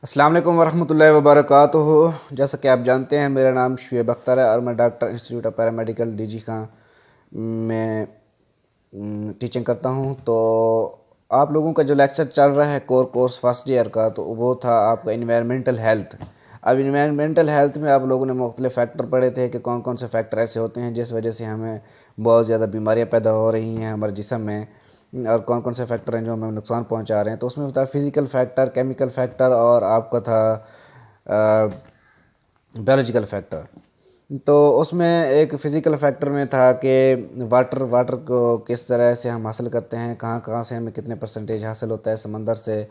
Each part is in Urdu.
السلام علیکم ورحمۃ اللہ وبرکاتہ۔ جیسا کہ آپ جانتے ہیں میرا نام شعیب اختر ہے اور میں doctor institute of paramedical D G Khan میں ٹیچنگ کرتا ہوں۔ تو آپ لوگوں کا جو لیکچر چل رہا ہے کورس فرسٹ ایئر کا، تو وہ تھا آپ کا انوائرمنٹل ہیلتھ۔ اب انوائرمنٹل ہیلتھ میں آپ لوگوں نے مختلف فیکٹر پڑھے تھے کہ کون کون سے فیکٹر ایسے ہوتے ہیں جس وجہ سے ہمیں بہت زیادہ بیماریاں پیدا ہو رہی ہیں ہمارے جسم میں، اور کون کون سے فیکٹر ہیں جو ہمیں نقصان پہنچا رہے ہیں۔ تو اس میں تھا فزیکل فیکٹر، کیمیکل فیکٹر، اور آپ کا تھا بیولوجیکل فیکٹر۔ تو اس میں ایک فزیکل فیکٹر میں تھا کہ واٹر کو کس طرح سے ہم حاصل کرتے ہیں، کہاں کہاں سے ہمیں کتنے پرسنٹیج حاصل ہوتا ہے، سمندر سے،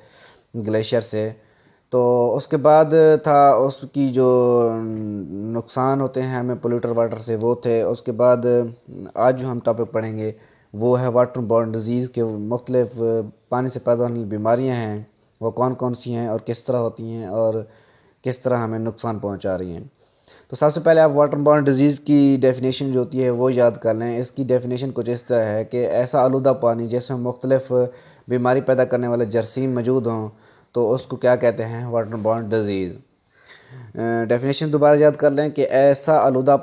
گلیشیئر سے۔ تو اس کے بعد تھا اس کی جو نقصان ہوتے ہیں ہمیں پولیوٹر واٹر سے، وہ تھے۔ اس کے بعد آج جو ہم ٹاپک پڑھیں گے وہ ہے واٹر بورن ڈیزیز کے مختلف پانی سے پیدا ہونے والی بیماریاں ہیں، وہ کون کون سی ہیں اور کس طرح ہوتی ہیں اور کس طرح ہمیں نقصان پہنچا رہی ہیں۔ تو سب سے پہلے آپ واٹر بورن ڈیزیز کی ڈیفینیشن جو ہوتی ہے وہ یاد کر لیں۔ اس کی ڈیفینیشن کچھ اس طرح ہے کہ ایسا آلودہ پانی جس میں مختلف بیماری پیدا کرنے والے جراثیم موجود ہوں تو اس کو کیا کہتے ہیں، واٹر بورن ڈیزیز۔ ڈیفینیشن دوبارہ یاد کر لیں کہ ایسا آلودہ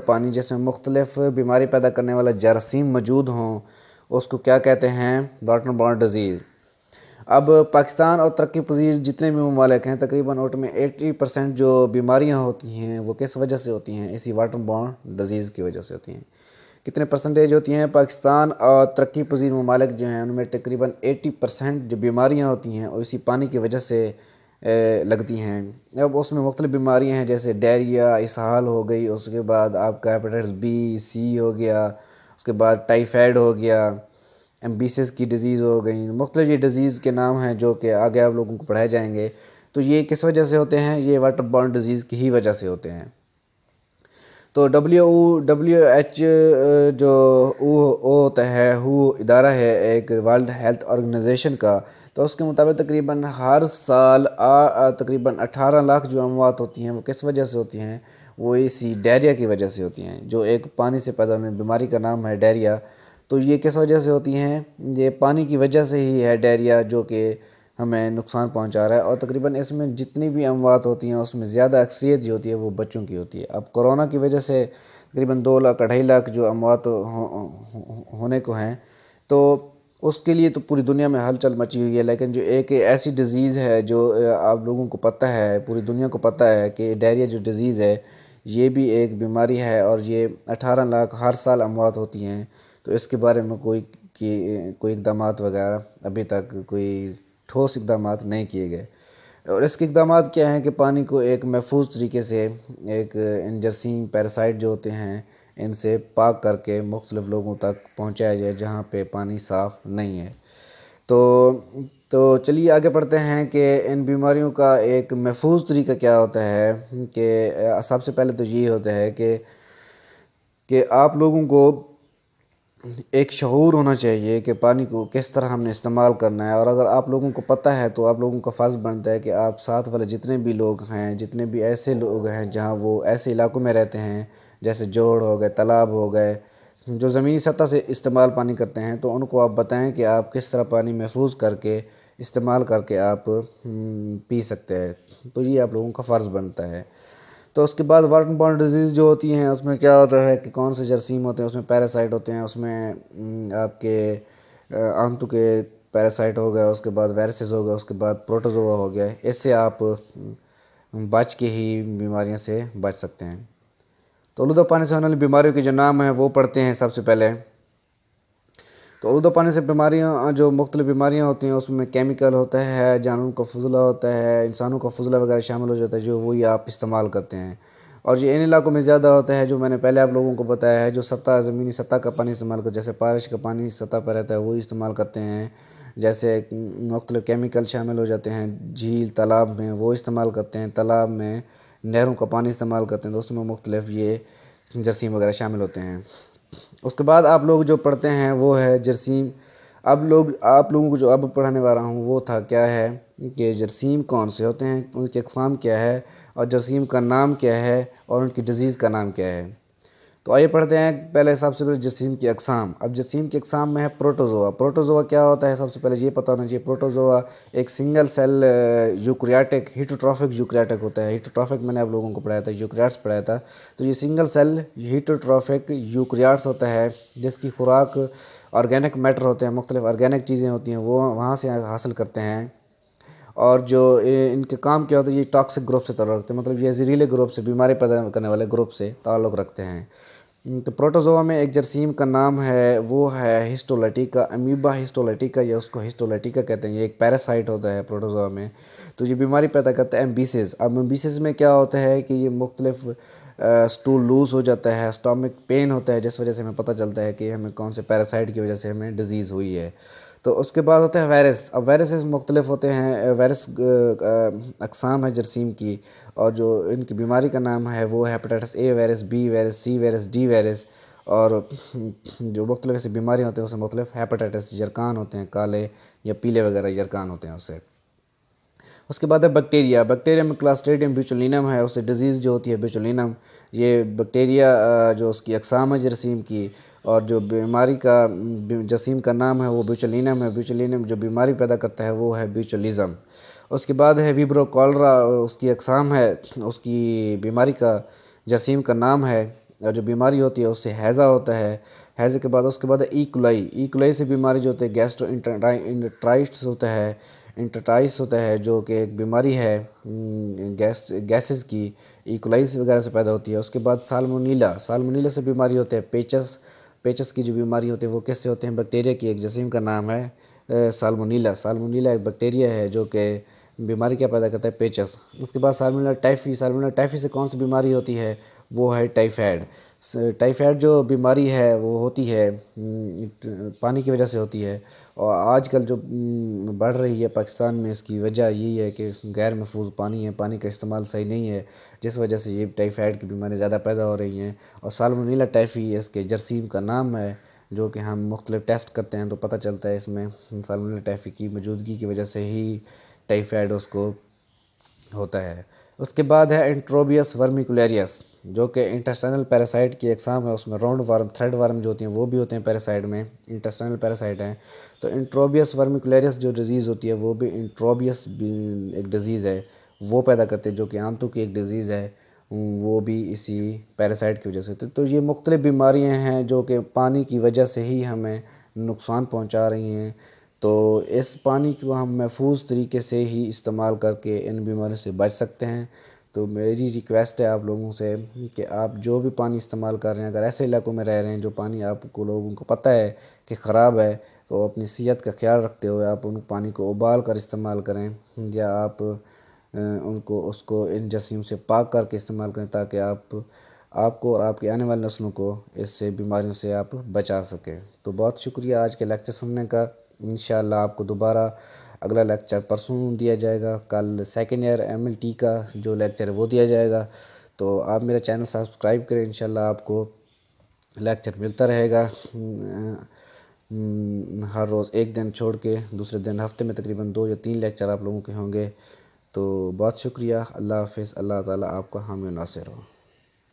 پانی جس میں مختلف بیماری پیدا کرنے والے جراثیم موجود ہوں اس کو کیا کہتے ہیں، واٹر بورن ڈیزیز۔ اب پاکستان اور ترقی پذیر جتنے بھی ممالک ہیں تقریباً ان میں 80% جو بیماریاں ہوتی ہیں وہ کس وجہ سے ہوتی ہیں، اسی واٹر بورن ڈیزیز کی وجہ سے ہوتی ہیں۔ کتنے پرسنٹیج ہوتی ہیں؟ پاکستان اور ترقی پذیر ممالک جو ہیں ان میں تقریباً 80% جو بیماریاں ہوتی ہیں وہ اسی پانی کی وجہ سے لگتی ہیں۔ اب اس میں مختلف بیماریاں ہیں جیسے ڈائریا، اسہال ہو گئی، اس کے بعد آپ کا ہیپیٹائٹس بی سی ہو گیا، اس کے بعد ٹائیفائڈ ہو گیا، ایمبیسس کی ڈیزیز ہو گئی، مختلف یہ ڈیزیز کے نام ہیں جو کہ آگے آپ لوگوں کو پڑھائے جائیں گے۔ تو یہ کس وجہ سے ہوتے ہیں؟ یہ واٹر بورن ڈیزیز کی ہی وجہ سے ہوتے ہیں۔ تو ڈبلیو ایچ جو او ہوتا ہے، ادارہ ہے ایک ورلڈ ہیلتھ آرگنائزیشن کا، تو اس کے مطابق تقریباً ہر سال تقریباً 18 لاکھ جو اموات ہوتی ہیں وہ کس وجہ سے ہوتی ہیں، وہ اسی ڈائریا کی وجہ سے ہوتی ہیں، جو ایک پانی سے پیدا ہونے بیماری کا نام ہے ڈائریا۔ تو یہ کس وجہ سے ہوتی ہیں؟ یہ پانی کی وجہ سے ہی ہے ڈائریا، جو کہ ہمیں نقصان پہنچا رہا ہے۔ اور تقریباً اس میں جتنی بھی اموات ہوتی ہیں اس میں زیادہ اکثریت جو ہوتی ہے وہ بچوں کی ہوتی ہے۔ اب کرونا کی وجہ سے تقریباً 2 لاکھ 2.5 لاکھ جو اموات ہونے کو ہیں، تو اس کے لیے تو پوری دنیا میں ہلچل مچی ہوئی ہے۔ لیکن جو ایک ایسی ڈیزیز ہے جو آپ لوگوں کو پتہ ہے، پوری دنیا کو پتہ ہے کہ ڈائریا جو ڈیزیز ہے یہ بھی ایک بیماری ہے اور یہ 18 لاکھ ہر سال اموات ہوتی ہیں۔ تو اس کے بارے میں کوئی اقدامات وغیرہ ابھی تک کوئی ٹھوس اقدامات نہیں کیے گئے۔ اور اس کے اقدامات کیا ہیں کہ پانی کو ایک محفوظ طریقے سے ایک ان جراثیم پیراسائٹ جو ہوتے ہیں ان سے پاک کر کے مختلف لوگوں تک پہنچایا جائے جہاں پہ پانی صاف نہیں ہے۔ تو چلیے آگے پڑھتے ہیں کہ ان بیماریوں کا ایک محفوظ طریقہ کیا ہوتا ہے۔ کہ سب سے پہلے تو یہ ہوتا ہے کہ آپ لوگوں کو ایک شعور ہونا چاہیے کہ پانی کو کس طرح ہم نے استعمال کرنا ہے۔ اور اگر آپ لوگوں کو پتہ ہے تو آپ لوگوں کا فرض بنتا ہے کہ آپ ساتھ والے جتنے بھی لوگ ہیں، جتنے بھی ایسے لوگ ہیں جہاں وہ ایسے علاقوں میں رہتے ہیں جیسے جوڑ ہو گئے، تالاب ہو گئے، جو زمینی سطح سے استعمال پانی کرتے ہیں، تو ان کو آپ بتائیں کہ آپ کس طرح پانی محفوظ کر کے استعمال کر کے آپ پی سکتے ہیں۔ تو یہ آپ لوگوں کا فرض بنتا ہے۔ تو اس کے بعد واٹر بورن ڈیزیز جو ہوتی ہیں اس میں کیا ہوتا ہے کہ کون سے جراثیم ہوتے ہیں، اس میں پیراسائٹ ہوتے ہیں، اس میں آپ کے آنتوں کے پیراسائٹ ہو گیا، اس کے بعد وائرسز ہو گیا، اس کے بعد پروٹوزوا ہو گیا۔ اس سے آپ بچ کے ہی بیماریوں سے بچ سکتے ہیں۔ تو آلودہ پانی سے ہونے والی بیماریوں کے جو نام ہیں وہ پڑھتے ہیں سب سے پہلے۔ تو آلودہ پانی سے بیماریاں، جو مختلف بیماریاں ہوتی ہیں اس میں کیمیکل ہوتا ہے، جانوروں کا فضلہ ہوتا ہے، انسانوں کا فضلہ وغیرہ شامل ہو جاتا ہے جو وہی آپ استعمال کرتے ہیں۔ اور یہ ان علاقوں میں زیادہ ہوتا ہے جو میں نے پہلے آپ لوگوں کو بتایا ہے، جو زمینی سطح کا پانی استعمال کرتے ہیں، جیسے بارش کا پانی سطح پر رہتا ہے وہی استعمال کرتے ہیں۔ جیسے مختلف کیمیکل شامل ہو جاتے ہیں جھیل، تالاب میں، وہ استعمال کرتے ہیں۔ تالاب میں نہروں کا پانی استعمال کرتے ہیں تو اس میں مختلف یہ جراثیم وغیرہ شامل ہوتے ہیں۔ اس کے بعد آپ لوگ جو پڑھتے ہیں وہ ہے جراثیم۔ آپ لوگوں کو جو اب پڑھانے والا ہوں وہ تھا کیا ہے کہ جراثیم کون سے ہوتے ہیں، ان کی اقسام کیا ہے، اور جراثیم کا نام کیا ہے، اور ان کی ڈیزیز کا نام کیا ہے۔ تو آئیے پڑھتے ہیں پہلے سب سے پہلے جراثیم کی اقسام. اب جراثیم کی اقسام میں ہے پروٹوزوا. پروٹوزوا کیا ہوتا ہے؟ سب سے پہلے یہ پتہ ہونا چاہیے. پروٹوزوا ایک سنگل سیل یوکریاٹک ہیٹروٹرافک یوکریاٹک ہوتا ہے. ہیٹروٹرافک میں نے آپ لوگوں کو پڑھایا تھا, یوکریاٹس پڑھایا تھا. تو یہ سنگل سیل ہیٹروٹرافک یوکریاٹس ہوتا ہے, جس کی خوراک آرگینک میٹر ہوتے ہیں, مختلف آرگینک چیزیں ہوتی ہیں, وہ وہاں سے حاصل کرتے ہیں. اور جو ان کے کام کیا ہوتا ہے, یہ ٹاکسک گروپ سے تعلق رکھتے ہیں, مطلب یہ زہریلے گروپ سے, بیماری پیدا کرنے والے گروپ سے تعلق رکھتے ہیں. تو پروٹوزوا میں ایک جراثیم کا نام ہے, وہ ہے ہسٹولیٹیکا, امیبا ہسٹولیٹیکا, یا اس کو ہسٹولیٹیکا کہتے ہیں. یہ ایک پیراسائٹ ہوتا ہے پروٹوزوا میں. تو یہ بیماری پیدا کرتا ہے ایمبیسز. اب ایمبیسز میں کیا ہوتا ہے کہ یہ مختلف سٹول لوز ہو جاتا ہے, اسٹامک پین ہوتا ہے, جس وجہ سے ہمیں پتہ چلتا ہے کہ ہمیں کون سے پیراسائٹ کی وجہ سے ہمیں ڈیزیز ہوئی ہے. تو اس کے بعد ہوتا ہے وائرس. اب وائرسز مختلف ہوتے ہیں. وائرس اقسام ہے جراثیم کی, اور جو ان کی بیماری کا نام ہے وہ ہے hepatitis A virus, B virus, C virus, D virus. اور جو مختلف ایسی بیماریاں ہوتی ہیں اسے مختلف ہیپاٹائٹس جرکان ہوتے ہیں, کالے یا پیلے وغیرہ جرکان ہوتے ہیں اسے. اس کے بعد ہے بیکٹیریا. بیکٹیریا میں کلاسٹریڈیم بیوچولینم ہے, اس سے ڈیزیز جو ہوتی ہے بیوچولینم. یہ بیکٹیریا جو اس کی اقسام ہے جراثیم کی, اور جو بیماری کا جراثیم کا نام ہے وہ بیوچولینم ہے. بیوچولینم جو بیماری پیدا کرتا ہے وہ ہے بیوچولیزم. اس کے بعد ہے ویبرو کالرا, اس کی اقسام ہے, اس کی بیماری کا جراثیم کا نام ہے, اور جو بیماری ہوتی ہے اس سے ہیضہ ہوتا ہے. ہیضے کے بعد اس کے بعد ہے ایکولائی. ایکولائی سے بیماری جو ہوتی ہے گیسٹرو انٹرائٹس ہوتا ہے, انٹرٹائس ہوتا ہے, جو کہ ایک بیماری ہے گیسز کی, ایکولائز وغیرہ سے پیدا ہوتی ہے. اس کے بعد سالمونیلا. سالمونیلا سے بیماری ہوتے ہیں پیچس. پیچس کی جو بیماری ہوتی ہے وہ کس سے ہوتے ہیں؟ بیکٹیریا کی ایک جراثیم کا نام ہے سالمونیلا. سالمونیلا ایک بیکٹیریا ہے جو کہ بیماری کیا پیدا کرتا ہے؟ پیچس. اس کے بعد سالمونیلا ٹائفی. سالمونیلا ٹائفی سے کون سی بیماری ہوتی ہے؟ وہ ہے ٹائیفائڈ. ٹائیفائڈ جو بیماری ہے وہ ہوتی ہے پانی کی وجہ سے ہوتی ہے, اور آج کل جو بڑھ رہی ہے پاکستان میں, اس کی وجہ یہی ہے کہ غیر محفوظ پانی ہے, پانی کا استعمال صحیح نہیں ہے, جس وجہ سے یہ ٹائیفائڈ کی بیماری زیادہ پیدا ہو رہی ہیں. اور سالمونیلا ٹائفی اس کے جراثیم کا نام ہے, جو کہ ہم مختلف ٹیسٹ کرتے ہیں تو پتہ چلتا ہے اس میں سالمونیلا ٹائفی کی موجودگی کی وجہ سے ہی ٹائیفائڈ اس کو ہوتا ہے. اس کے بعد ہے انٹروبیس ورمیکولیریس, جو کہ انٹسٹائنل پیراسائٹ کی اقسام ہے. اس میں راؤنڈ ورم, تھریڈ ورم جو ہوتی ہیں وہ بھی ہوتے ہیں پیراسائٹ میں, انٹسٹائنل پیراسائٹ ہیں. تو انٹروبیس ورمیکولیریس جو ڈیزیز ہوتی ہے وہ بھی انٹروبیس ایک ڈیزیز ہے, وہ پیدا کرتے ہیں, جو کہ آنتوں کی ایک ڈیزیز ہے, وہ بھی اسی پیراسائٹ کی وجہ سے ہوتی ہے. تو یہ مختلف بیماریاں ہیں جو کہ پانی کی وجہ سے ہی ہمیں نقصان پہنچا رہی ہیں. تو اس پانی کو ہم محفوظ طریقے سے ہی استعمال کر کے ان بیماریوں سے بچ سکتے ہیں. تو میری ریکویسٹ ہے آپ لوگوں سے کہ آپ جو بھی پانی استعمال کر رہے ہیں, اگر ایسے علاقوں میں رہ رہے ہیں جو پانی آپ کو لوگوں کو پتہ ہے کہ خراب ہے, تو اپنی صحت کا خیال رکھتے ہوئے آپ ان پانی کو ابال کر استعمال کریں, یا آپ اس کو ان جراثیم سے پاک کر کے استعمال کریں, تاکہ آپ کو اور آپ کی آنے والی نسلوں کو اس سے بیماریوں سے آپ بچا سکیں. تو بہت شکریہ آج کے لیکچر سننے کا. انشاءاللہ آپ کو دوبارہ اگلا لیکچر پرسوں دیا جائے گا. کل سیکنڈ ایئر MLT کا جو لیکچر ہے وہ دیا جائے گا. تو آپ میرا چینل سبسکرائب کریں, انشاءاللہ آپ کو لیکچر ملتا رہے گا ہر روز, ایک دن چھوڑ کے دوسرے دن. ہفتے میں تقریباً 2 یا 3 لیکچر آپ لوگوں کے ہوں گے. تو بہت شکریہ. اللہ حافظ. اللہ تعالیٰ آپ کا حامی و ناصر ہو.